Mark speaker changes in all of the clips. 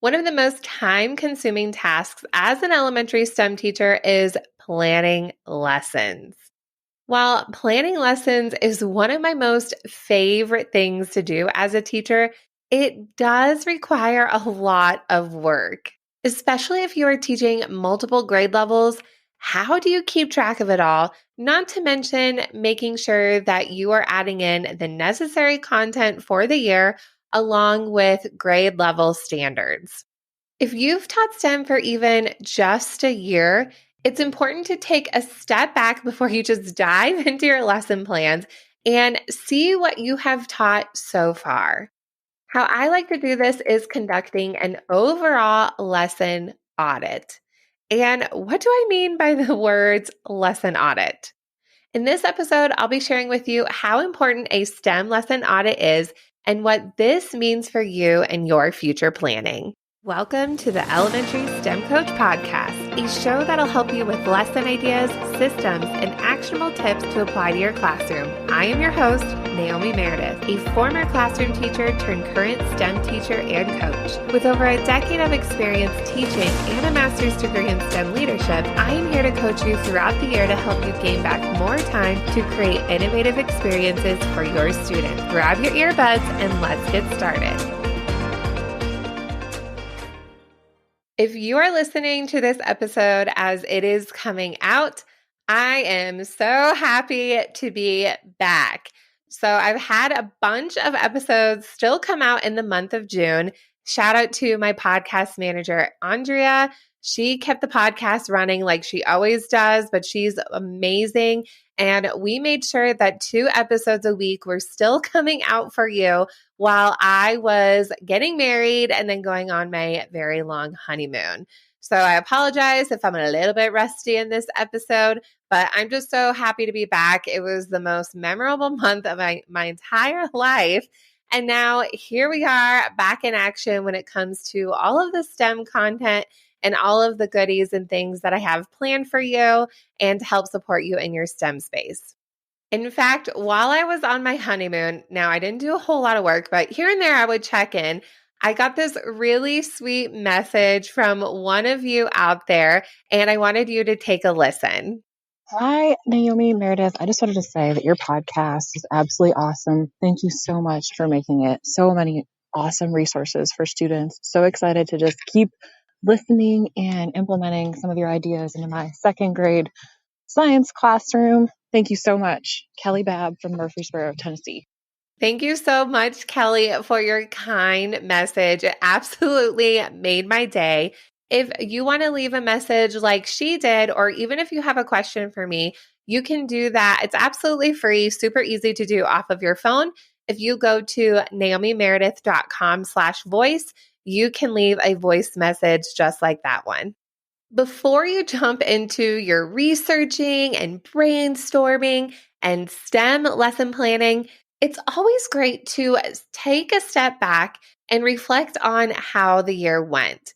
Speaker 1: One of the most time-consuming tasks as an elementary STEM teacher is planning lessons. While planning lessons is one of my most favorite things to do as a teacher, it does require a lot of work, especially if you are teaching multiple grade levels. How do you keep track of it all? Not to mention making sure that you are adding in the necessary content for the year along with grade level standards. If you've taught STEM for even just a year, it's important to take a step back before you just dive into your lesson plans and see what you have taught so far. How I like to do this is conducting an overall lesson audit. And what do I mean by the words lesson audit? In this episode, I'll be sharing with you how important a STEM lesson audit is and what this means for you and your future planning. Welcome to the Elementary STEM Coach Podcast, a show that'll help you with lesson ideas, systems, and actionable tips to apply to your classroom. I am your host, Naomi Meredith, a former classroom teacher turned current STEM teacher and coach. With over a decade of experience teaching and a master's degree in STEM leadership, I am here to coach you throughout the year to help you gain back more time to create innovative experiences for your students. Grab your earbuds and let's get started. If you are listening to this episode as it is coming out, I am so happy to be back. So I've had a bunch of episodes still come out in the month of June. Shout out to my podcast manager, Andrea. She kept the podcast running like she always does, but she's amazing. And we made sure that 2 episodes a week were still coming out for you while I was getting married and then going on my very long honeymoon. So I apologize if I'm a little bit rusty in this episode, but I'm just so happy to be back. It was the most memorable month of my entire life. And now here we are back in action when it comes to all of the STEM content and all of the goodies and things that I have planned for you and to help support you in your STEM space. In fact, while I was on my honeymoon, now I didn't do a whole lot of work, but here and there I would check in. I got this really sweet message from one of you out there, and I wanted you to take a listen.
Speaker 2: Hi, Naomi Meredith. I just wanted to say that your podcast is absolutely awesome. Thank you so much for making it so many awesome resources for students. So excited to just keep listening and implementing some of your ideas into my second grade science classroom. Thank you so much. Kelly Babb from Murfreesboro, Tennessee.
Speaker 1: Thank you so much, Kelly, for your kind message. It absolutely made my day. If you want to leave a message like she did, or even if you have a question for me, you can do that. It's absolutely free, super easy to do off of your phone. If you go to naomimeredith.com/voice, you can leave a voice message just like that one. Before you jump into your researching and brainstorming and STEM lesson planning, it's always great to take a step back and reflect on how the year went.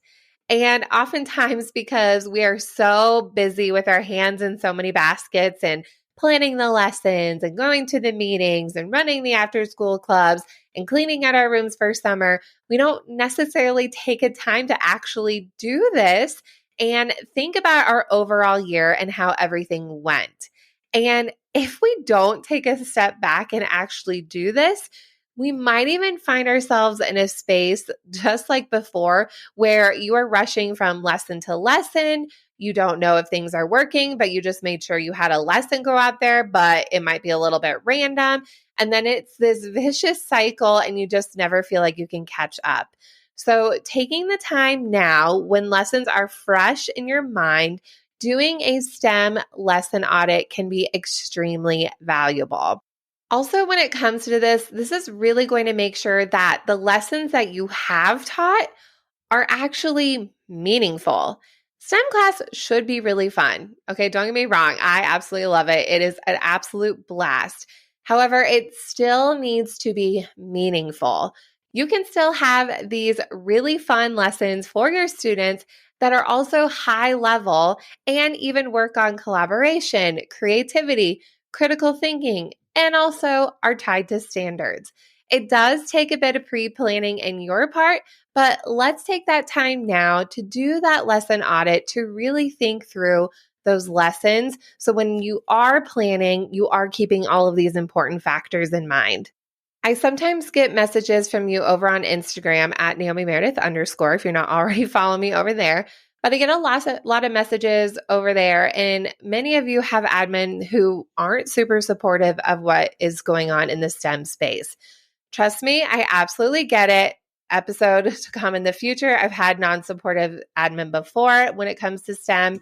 Speaker 1: And oftentimes, because we are so busy with our hands in so many baskets and planning the lessons and going to the meetings and running the after school clubs and cleaning out our rooms for summer, we don't necessarily take a time to actually do this and think about our overall year and how everything went. And if we don't take a step back and actually do this, we might even find ourselves in a space just like before where you are rushing from lesson to lesson. You don't know if things are working, but you just made sure you had a lesson go out there, but it might be a little bit random. And then it's this vicious cycle and you just never feel like you can catch up. So taking the time now when lessons are fresh in your mind, doing a STEM lesson audit can be extremely valuable. Also, when it comes to this is really going to make sure that the lessons that you have taught are actually meaningful. STEM class should be really fun. Okay, don't get me wrong. I absolutely love it. It is an absolute blast. However, it still needs to be meaningful. You can still have these really fun lessons for your students that are also high level and even work on collaboration, creativity, critical thinking, and also are tied to standards. It does take a bit of pre-planning in your part, but let's take that time now to do that lesson audit to really think through those lessons. So when you are planning, you are keeping all of these important factors in mind. I sometimes get messages from you over on Instagram at Naomi Meredith _ if you're not already following me over there. But I get a lot of messages over there, and many of you have admin who aren't super supportive of what is going on in the STEM space. Trust me, I absolutely get it. Episode to come in the future. I've had non-supportive admin before when it comes to STEM,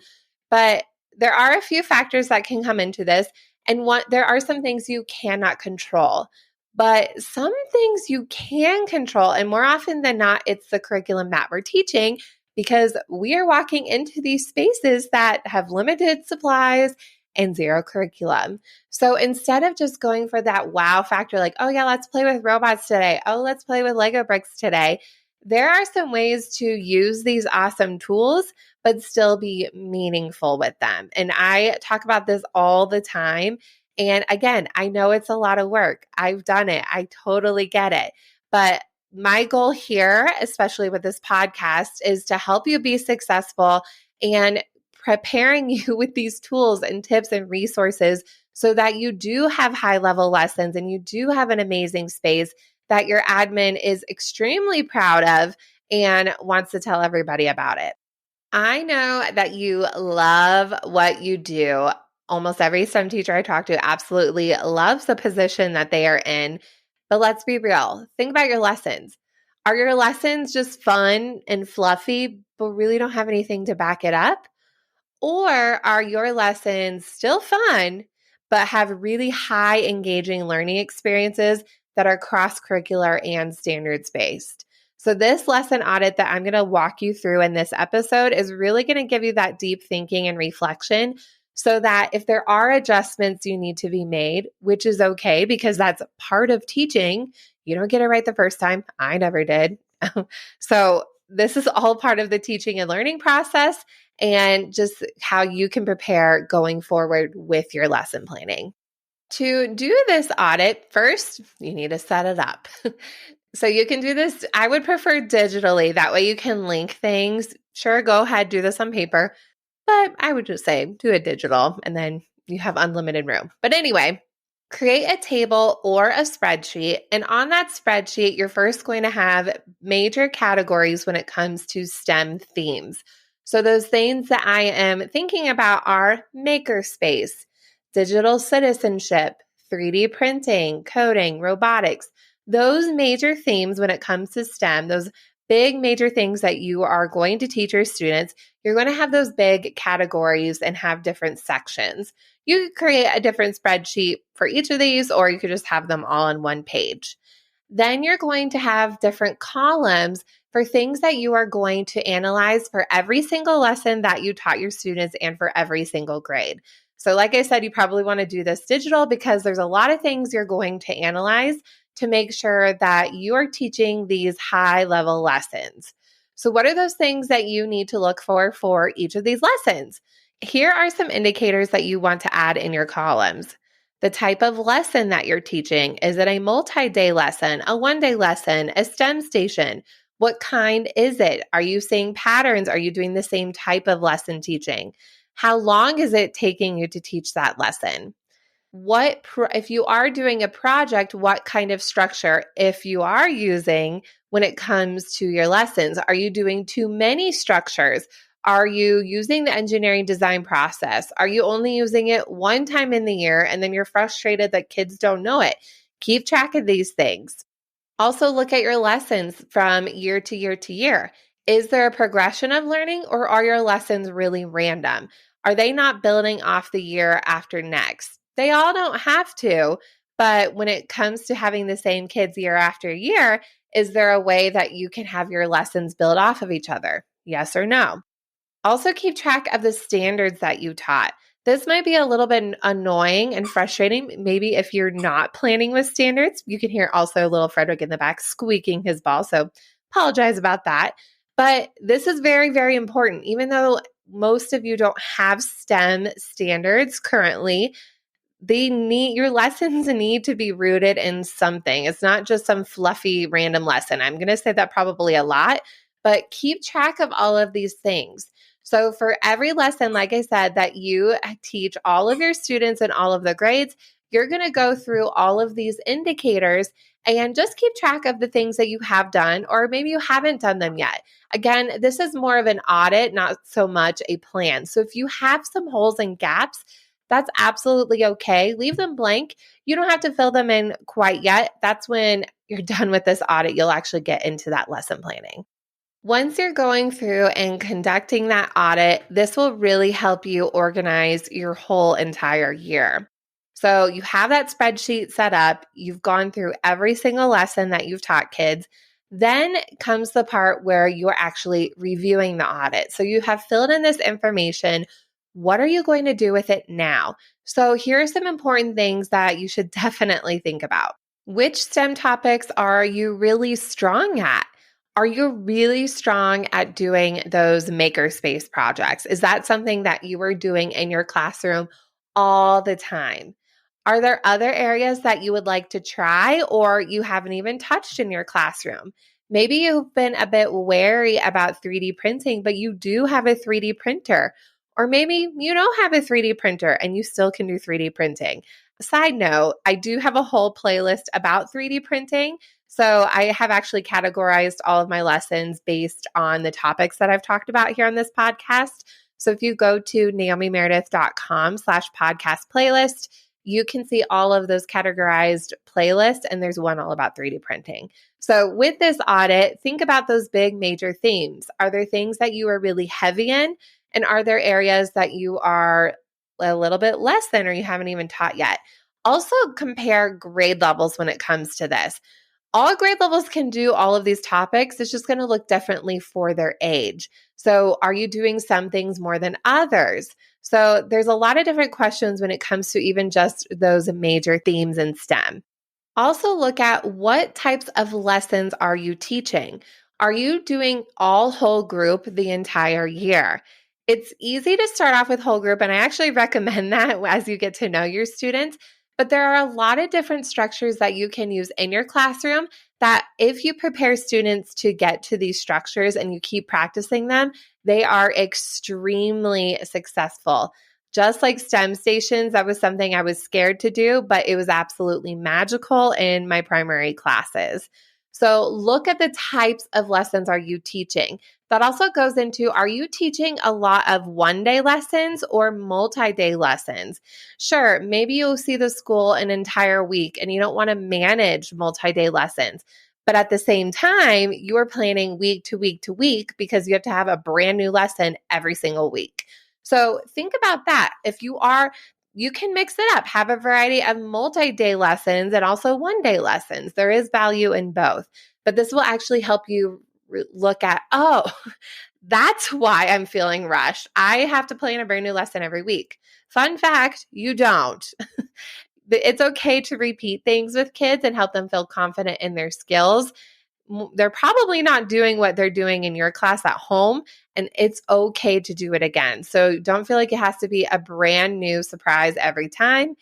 Speaker 1: but there are a few factors that can come into this. And there are some things you cannot control, but some things you can control. And more often than not, it's the curriculum that we're teaching, because we are walking into these spaces that have limited supplies and zero curriculum. So instead of just going for that wow factor, like, oh yeah, let's play with robots today. Oh, let's play with Lego bricks today. There are some ways to use these awesome tools, but still be meaningful with them. And I talk about this all the time. And again, I know it's a lot of work. I've done it. I totally get it. But my goal here, especially with this podcast, is to help you be successful and preparing you with these tools and tips and resources so that you do have high level lessons and you do have an amazing space that your admin is extremely proud of and wants to tell everybody about it. I know that you love what you do. Almost every STEM teacher I talk to absolutely loves the position that they are in. But let's be real. Think about your lessons. Are your lessons just fun and fluffy, but really don't have anything to back it up? Or are your lessons still fun, but have really high engaging learning experiences that are cross-curricular and standards-based? So this lesson audit that I'm going to walk you through in this episode is really going to give you that deep thinking and reflection, so that if there are adjustments you need to be made, which is okay because that's part of teaching, you don't get it right the first time. I never did. So this is all part of the teaching and learning process, and just how you can prepare going forward with your lesson planning. To do this audit, first, you need to set it up. So you can do this, I would prefer digitally. That way you can link things. Sure, go ahead, do this on paper. But I would just say do it digital, and then you have unlimited room. But anyway, create a table or a spreadsheet. And on that spreadsheet, you're first going to have major categories when it comes to STEM themes. So those things that I am thinking about are makerspace, digital citizenship, 3D printing, coding, robotics. Those major themes when it comes to STEM, those big major things that you are going to teach your students, you're going to have those big categories and have different sections. You could create a different spreadsheet for each of these, or you could just have them all on one page. Then you're going to have different columns for things that you are going to analyze for every single lesson that you taught your students and for every single grade. So like I said, you probably want to do this digital because there's a lot of things you're going to analyze to make sure that you are teaching these high level lessons. So what are those things that you need to look for each of these lessons? Here are some indicators that you want to add in your columns. The type of lesson that you're teaching. Is it a multi-day lesson, a one-day lesson, a STEM station? What kind is it? Are you seeing patterns? Are you doing the same type of lesson teaching? How long is it taking you to teach that lesson? If you are doing a project, what kind of structure, if you are using when it comes to your lessons? Are you doing too many structures? Are you using the engineering design process? Are you only using it one time in the year and then you're frustrated that kids don't know it? Keep track of these things. Also, look at your lessons from year to year to year. Is there a progression of learning, or are your lessons really random? Are they not building off the year after next? They all don't have to, but when it comes to having the same kids year after year, is there a way that you can have your lessons build off of each other? Yes or no? Also, keep track of the standards that you taught. This might be a little bit annoying and frustrating. Maybe if you're not planning with standards, you can hear also little Frederick in the back squeaking his ball. So apologize about that. But this is very, very important. Even though most of you don't have STEM standards currently, your lessons need to be rooted in something. It's not just some fluffy random lesson. I'm going to say that probably a lot, but keep track of all of these things. So for every lesson, like I said, that you teach all of your students in all of the grades, you're going to go through all of these indicators and just keep track of the things that you have done, or maybe you haven't done them yet. Again, this is more of an audit, not so much a plan. So if you have some holes and gaps, that's absolutely okay. Leave them blank. You don't have to fill them in quite yet. That's when you're done with this audit, you'll actually get into that lesson planning. Once you're going through and conducting that audit, this will really help you organize your whole entire year. So you have that spreadsheet set up, you've gone through every single lesson that you've taught kids. Then comes the part where you're actually reviewing the audit. So you have filled in this information. What are you going to do with it now? So here are some important things that you should definitely think about. Which STEM topics are you really strong at? Are you really strong at doing those makerspace projects? Is that something that you are doing in your classroom all the time? Are there other areas that you would like to try or you haven't even touched in your classroom? Maybe you've been a bit wary about 3D printing, but you do have a 3D printer. Or maybe you don't have a 3D printer and you still can do 3D printing. Side note, I do have a whole playlist about 3D printing. So I have actually categorized all of my lessons based on the topics that I've talked about here on this podcast. So if you go to naomimeredith.com/podcast playlist, you can see all of those categorized playlists, and there's one all about 3D printing. So with this audit, think about those big major themes. Are there things that you are really heavy in? And are there areas that you are a little bit less than or you haven't even taught yet? Also compare grade levels when it comes to this. All grade levels can do all of these topics. It's just going to look differently for their age. So are you doing some things more than others? So there's a lot of different questions when it comes to even just those major themes in STEM. Also look at what types of lessons are you teaching? Are you doing all whole group the entire year? It's easy to start off with whole group, and I actually recommend that as you get to know your students. But there are a lot of different structures that you can use in your classroom that if you prepare students to get to these structures and you keep practicing them, they are extremely successful. Just like STEM stations, that was something I was scared to do, but it was absolutely magical in my primary classes. So look at the types of lessons are you teaching. That also goes into, are you teaching a lot of one-day lessons or multi-day lessons? Sure, maybe you'll see the school an entire week and you don't want to manage multi-day lessons. But at the same time, you are planning week to week to week because you have to have a brand new lesson every single week. So think about that. If you are, you can mix it up, have a variety of multi-day lessons and also one-day lessons. There is value in both, but this will actually help you look at, oh, that's why I'm feeling rushed. I have to plan a brand new lesson every week. Fun fact, you don't. It's okay to repeat things with kids and help them feel confident in their skills. They're probably not doing what they're doing in your class at home, and it's okay to do it again. So don't feel like it has to be a brand new surprise every time.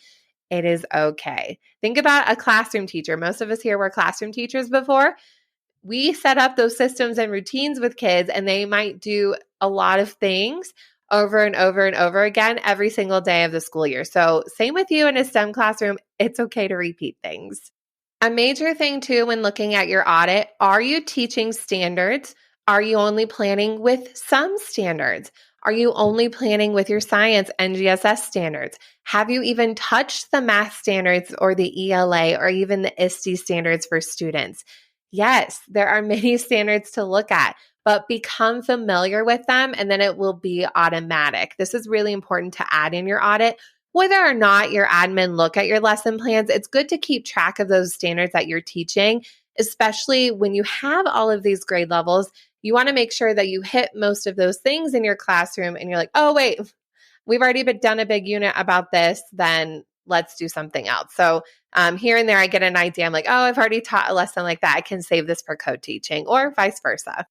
Speaker 1: It is okay. Think about a classroom teacher. Most of us here were classroom teachers before. We set up those systems and routines with kids, and they might do a lot of things over and over and over again every single day of the school year. So same with you in a STEM classroom. It's okay to repeat things. A major thing too when looking at your audit, are you teaching standards? Are you only planning with some standards? Are you only planning with your science NGSS standards? Have you even touched the math standards or the ELA or even the ISTE standards for students? Yes, there are many standards to look at, but become familiar with them and then it will be automatic. This is really important to add in your audit. Whether or not your admin look at your lesson plans, it's good to keep track of those standards that you're teaching, especially when you have all of these grade levels. You want to make sure that you hit most of those things in your classroom and you're like, oh, wait, we've already done a big unit about this, then let's do something else. So here and there, I get an idea. I'm like, oh, I've already taught a lesson like that. I can save this for co-teaching or vice versa.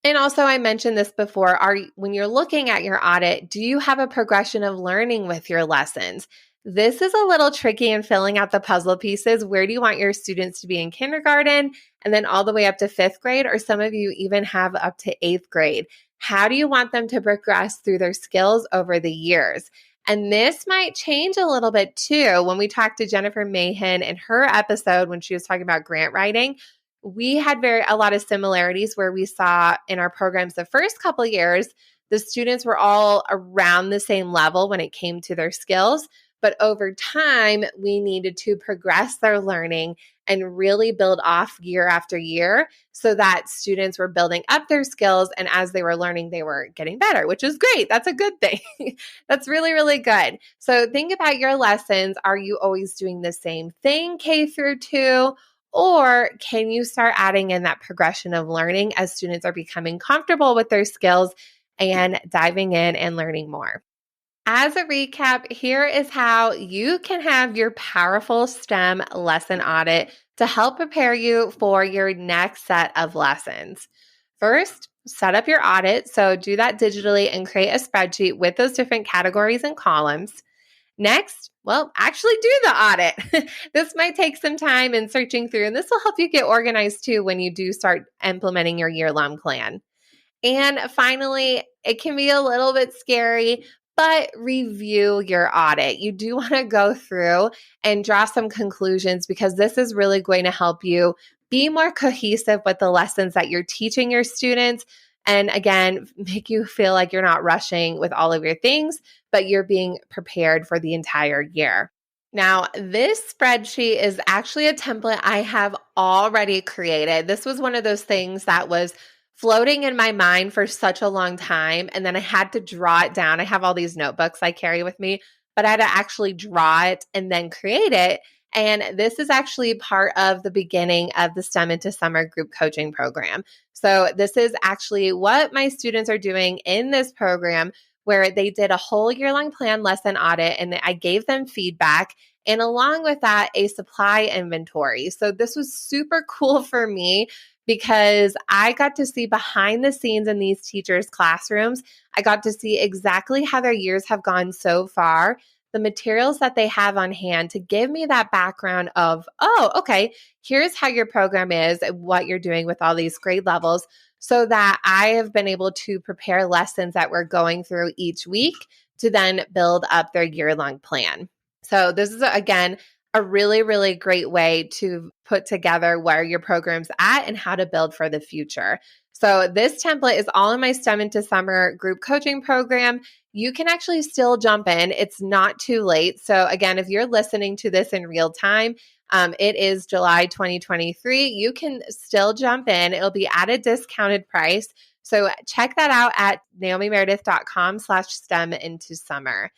Speaker 1: And also, I mentioned this before, when you're looking at your audit, do you have a progression of learning with your lessons? This is a little tricky in filling out the puzzle pieces. Where do you want your students to be in kindergarten and then all the way up to 5th grade? Or some of you even have up to 8th grade. How do you want them to progress through their skills over the years? And this might change a little bit too. When we talked to Jennifer Mahan in her episode when she was talking about grant writing, we had a lot of similarities where we saw in our programs the first couple of years, the students were all around the same level when it came to their skills. But over time, we needed to progress their learning and really build off year after year so that students were building up their skills. And as they were learning, they were getting better, which is great. That's a good thing. That's really, really good. So think about your lessons. Are you always doing the same thing K through 2? Or can you start adding in that progression of learning as students are becoming comfortable with their skills and diving in and learning more? As a recap, here is how you can have your powerful STEM lesson audit to help prepare you for your next set of lessons. First, set up your audit. So do that digitally and create a spreadsheet with those different categories and columns. Next, actually do the audit. This might take some time in searching through, and this will help you get organized too when you do start implementing your year-long plan. And finally, it can be a little bit scary, but review your audit. You do want to go through and draw some conclusions because this is really going to help you be more cohesive with the lessons that you're teaching your students. And again, make you feel like you're not rushing with all of your things, but you're being prepared for the entire year. Now, this spreadsheet is actually a template I have already created. This was one of those things that was floating in my mind for such a long time. And then I had to draw it down. I have all these notebooks I carry with me, but I had to actually draw it and then create it. And this is actually part of the beginning of the STEM into Summer group coaching program. So this is actually what my students are doing in this program, where they did a whole year-long plan lesson audit, and I gave them feedback. And along with that, a supply inventory. So this was super cool for me because I got to see behind the scenes in these teachers' classrooms. I got to see exactly how their years have gone so far, the materials that they have on hand to give me that background of, oh, okay, here's how your program is and what you're doing with all these grade levels, so that I have been able to prepare lessons that we're going through each week to then build up their year-long plan. So this is, again, a really, really great way to put together where your program's at and how to build for the future. So this template is all in my STEM into Summer group coaching program. You can actually still jump in. It's not too late. So again, if you're listening to this in real time, it is July 2023. You can still jump in. It'll be at a discounted price. So check that out at naomimeredith.com/STEM into Summer.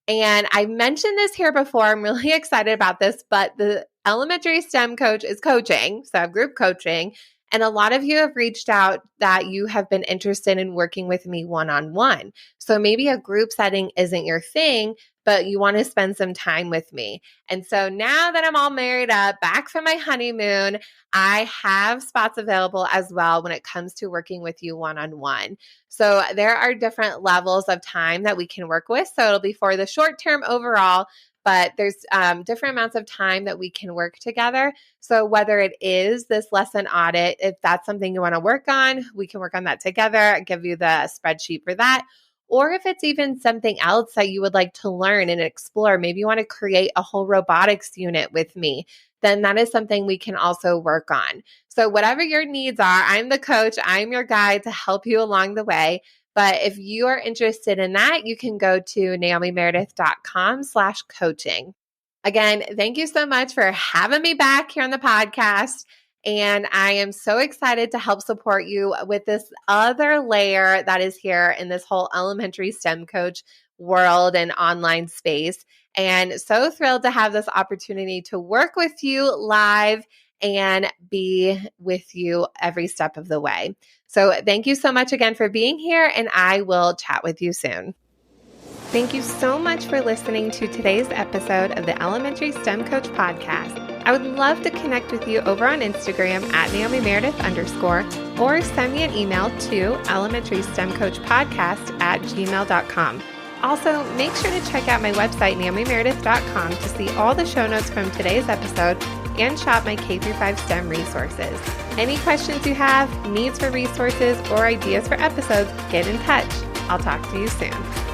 Speaker 1: And I mentioned this here before. I'm really excited about this, but the elementary STEM coach is coaching, so group coaching. And a lot of you have reached out that you have been interested in working with me one-on-one. So maybe a group setting isn't your thing, but you want to spend some time with me. And so now that I'm all married up, back from my honeymoon, I have spots available as well when it comes to working with you one-on-one. So there are different levels of time that we can work with. So it'll be for the short term overall, but there's different amounts of time that we can work together. So whether it is this lesson audit, if that's something you want to work on, we can work on that together. I'll give you the spreadsheet for that. Or if it's even something else that you would like to learn and explore, maybe you want to create a whole robotics unit with me, then that is something we can also work on. So whatever your needs are, I'm the coach, I'm your guide to help you along the way. But if you are interested in that, you can go to naomimeredith.com/coaching. Again, thank you so much for having me back here on the podcast. And I am so excited to help support you with this other layer that is here in this whole elementary STEM coach world and online space. And so thrilled to have this opportunity to work with you live and be with you every step of the way. So thank you so much again for being here, and I will chat with you soon. Thank you so much for listening to today's episode of the Elementary STEM Coach Podcast. I would love to connect with you over on Instagram at @NaomiMeredith_ or send me an email to elementarystemcoachpodcast@gmail.com. Also, make sure to check out my website, naomimeredith.com, to see all the show notes from today's episode and shop my K-5 STEM resources. Any questions you have, needs for resources, or ideas for episodes, get in touch. I'll talk to you soon.